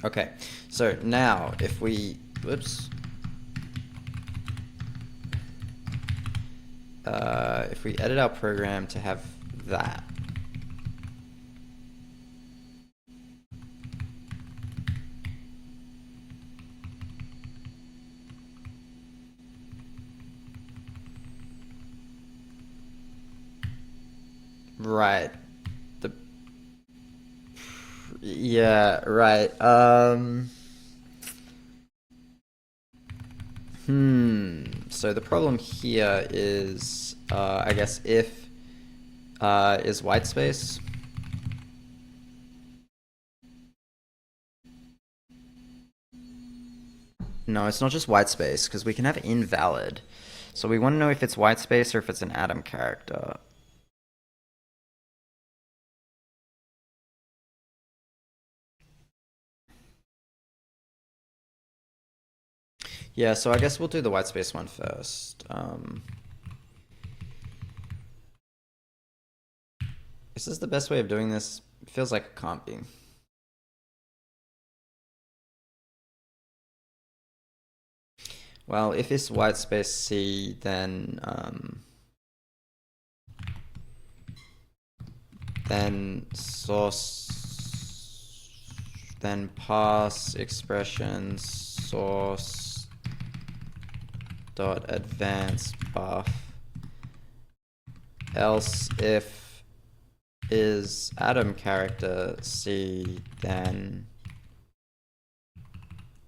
Okay, so now if we, whoops, if we edit our program to have that, right, the, yeah, right, so the problem here is, I guess if, is white space. No, it's not just white space, because we can have invalid. So we want to know if it's white space or if it's an atom character. Yeah, so I guess we'll do the white space one first. Is this the best way of doing this? It feels like it can't be. Well, if it's white space C, then source, then pass expression source dot advanced buff. Else if is atom character C, then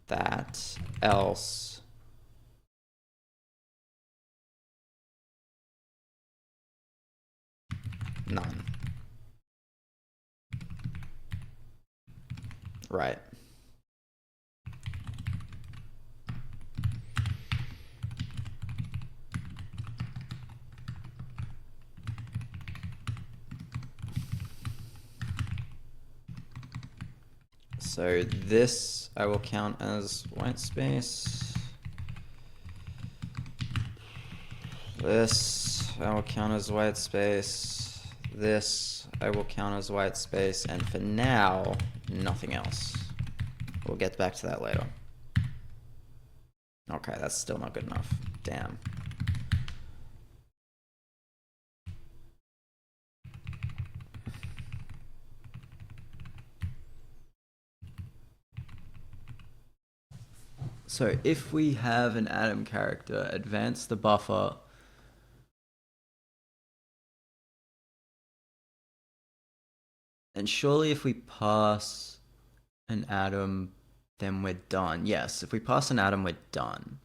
that, else none. Right. So this I will count as white space. This I will count as white space. This I will count as white space. And for now, nothing else. We'll get back to that later. Okay, that's still not good enough. Damn. So if we have an atom character, advance the buffer. And surely if we pass an atom, then we're done. Yes, if we pass an atom, we're done.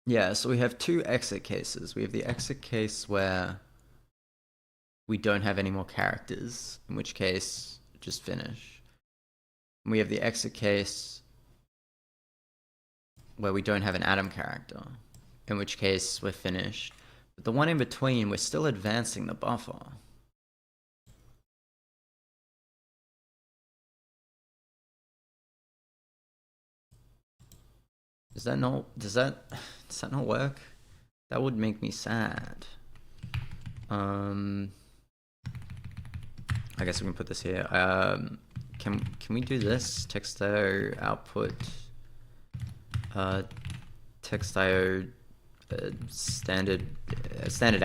Yeah, so we have two exit cases. We have the exit case where we don't have any more characters, in which case, just finish. And we have the exit case where we don't have an atom character, in which case we're finished. But the one in between, we're still advancing the buffer. Does that not work? That would make me sad. I guess we can put this here. Can we do this? Text.io output, text.io standard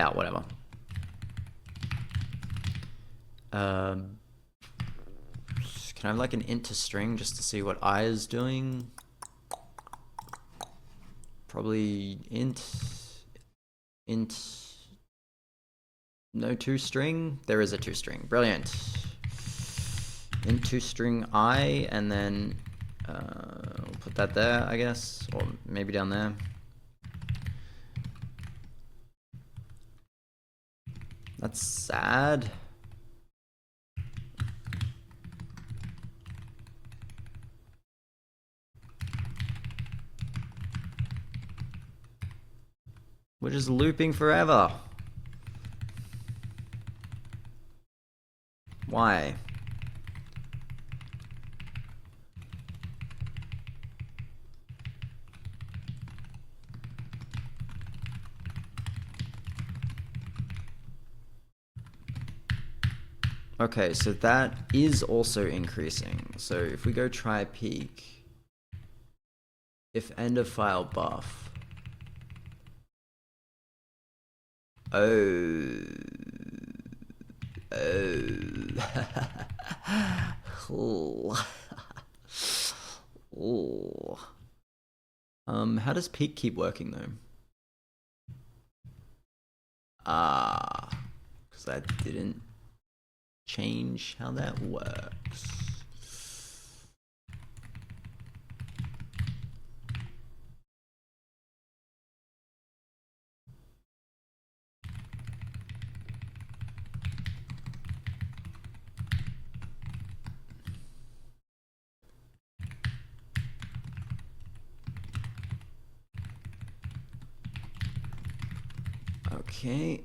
out, whatever. Can I have like an int to string just to see what I is doing? Probably int, no toString. There is a toString. Brilliant. Int toString I, and then we'll put that there, I guess, or maybe down there. That's sad. We're just looping forever. Why? Okay, so that is also increasing. So if we go try peak, if end of file buff, oh, oh, oh. How does peak keep working though? Because I didn't change how that works. Okay,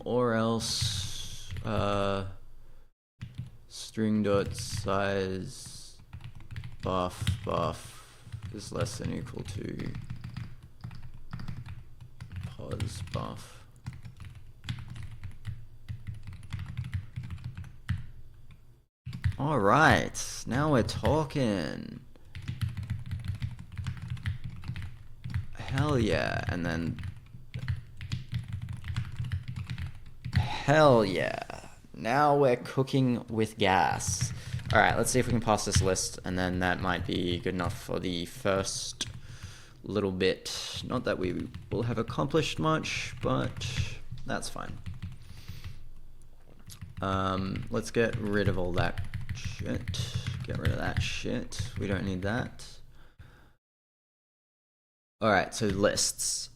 or else, string dot size buff is less than or equal to pos buff. All right, now we're talking. Hell yeah, and then hell yeah. Now we're cooking with gas. All right, let's see if we can pass this list, and then that might be good enough for the first little bit. Not that we will have accomplished much, but that's fine. Let's get rid of all that shit. Get rid of that shit. We don't need that. All right, so lists.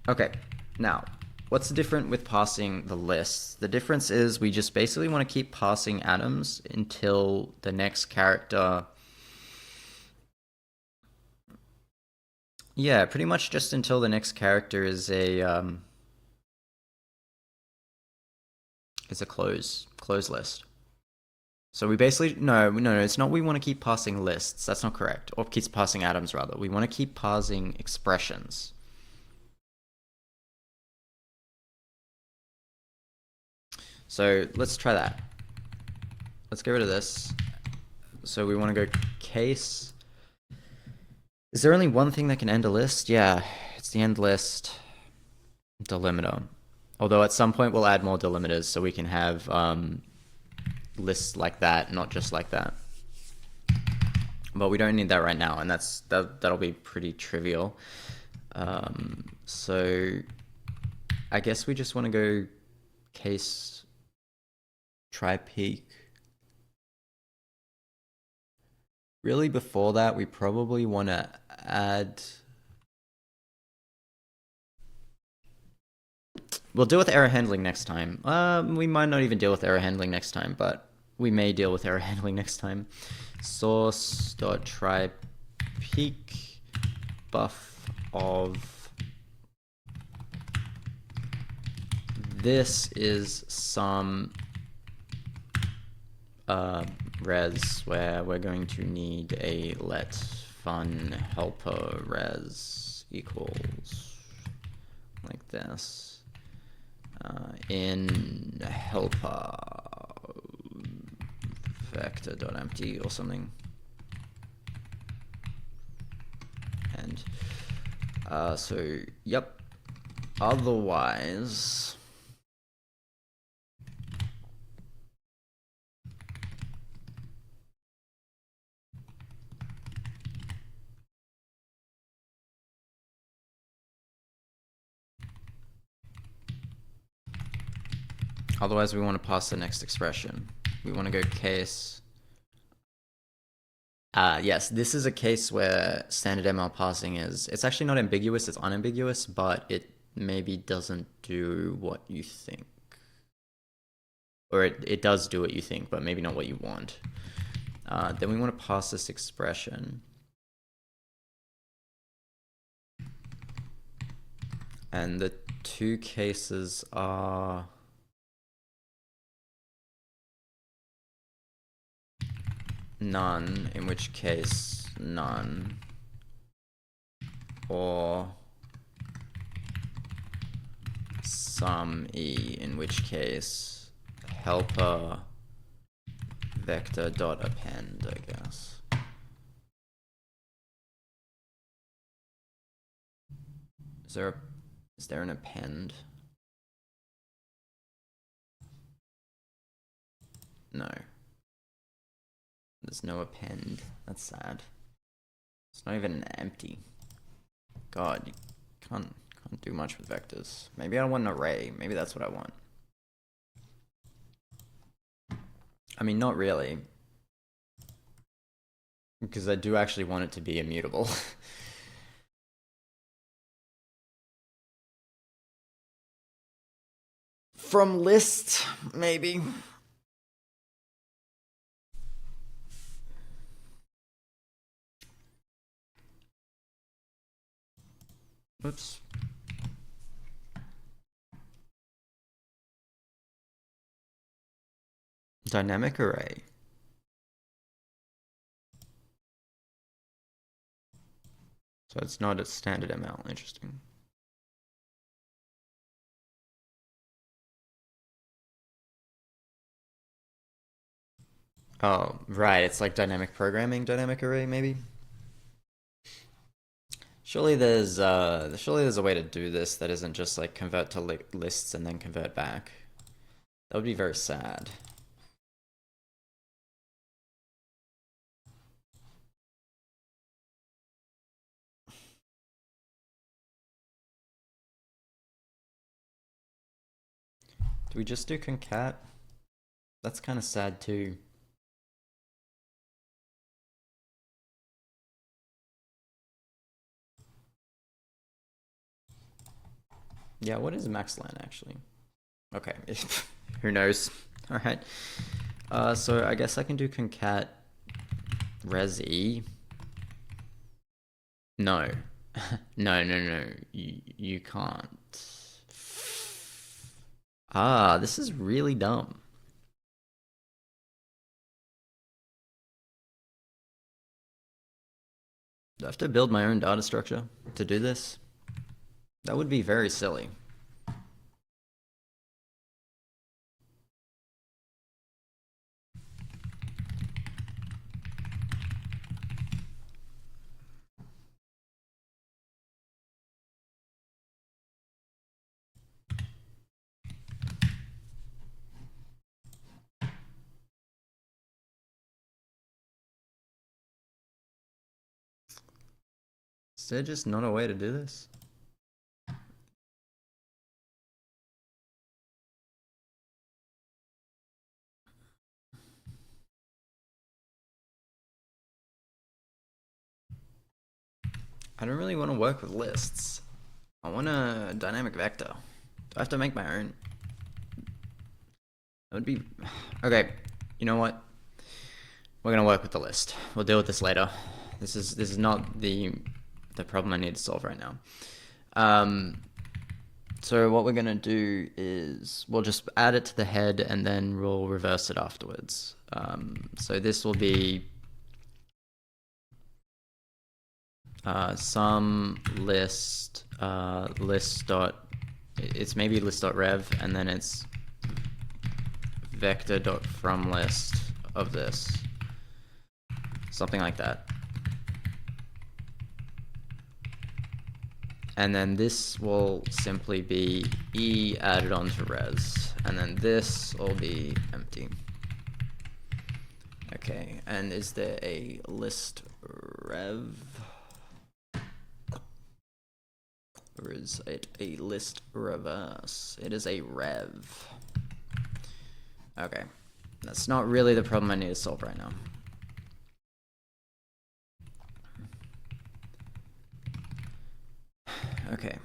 Okay, now, what's different with passing the lists? The difference is we just basically want to keep passing atoms until the next character... Yeah, pretty much just until the next character is a close list. So we basically, no, it's not we want to keep passing lists. That's not correct. Or keeps passing atoms, rather. We want to keep passing expressions. So let's try that. Let's get rid of this. So we want to go case. Is there only one thing that can end a list? Yeah, it's the end list delimiter. Although at some point we'll add more delimiters so we can have lists like that, not just like that. But we don't need that right now, and that'll be pretty trivial. So I guess we just want to go case try peak. Really, before that, we probably want to add... We'll deal with error handling next time. We might not even deal with error handling next time, but we may deal with error handling next time. Source.try peak buff of... This is some res where we're going to need a let fun helper res equals like this. In helper vector.empty or something. And so, yep. Otherwise, we want to pass the next expression. We want to go case. Yes, this is a case where standard ML parsing it's actually not ambiguous, it's unambiguous, but it maybe doesn't do what you think. Or it does do what you think, but maybe not what you want. Then we want to pass this expression. And the two cases are... none, in which case none, or some E, in which case helper vector dot append, I guess. Is there an append? No. There's no append. That's sad. It's not even an empty. God, you can't do much with vectors. Maybe I want an array. Maybe that's what I want. I mean, not really. Because I do actually want it to be immutable. From list, maybe. Oops. Dynamic array. So it's not a standard ML. Interesting. Oh, right. It's like dynamic programming, dynamic array, maybe. Surely there's a way to do this that isn't just like convert to lists and then convert back. That would be very sad. Do we just do concat? That's kind of sad too. Yeah, what is maxlen actually? Okay, who knows? All right. So I guess I can do concat res e. No, no. You can't. Ah, this is really dumb. Do I have to build my own data structure to do this? That would be very silly. Is there just not a way to do this? I don't really want to work with lists. I want a dynamic vector. Do I have to make my own? That would be... Okay, you know what? We're gonna work with the list. We'll deal with this later. This is not the problem I need to solve right now. So what we're gonna do is we'll just add it to the head and then we'll reverse it afterwards. So this will be some list list dot, it's maybe list dot rev, and then it's vector dot from list of this, something like that. And then this will simply be e added onto res, and then this will be empty. Okay, and is there a list rev? Or is it a list reverse? It is a rev. Okay, that's not really the problem I need to solve right now. Okay,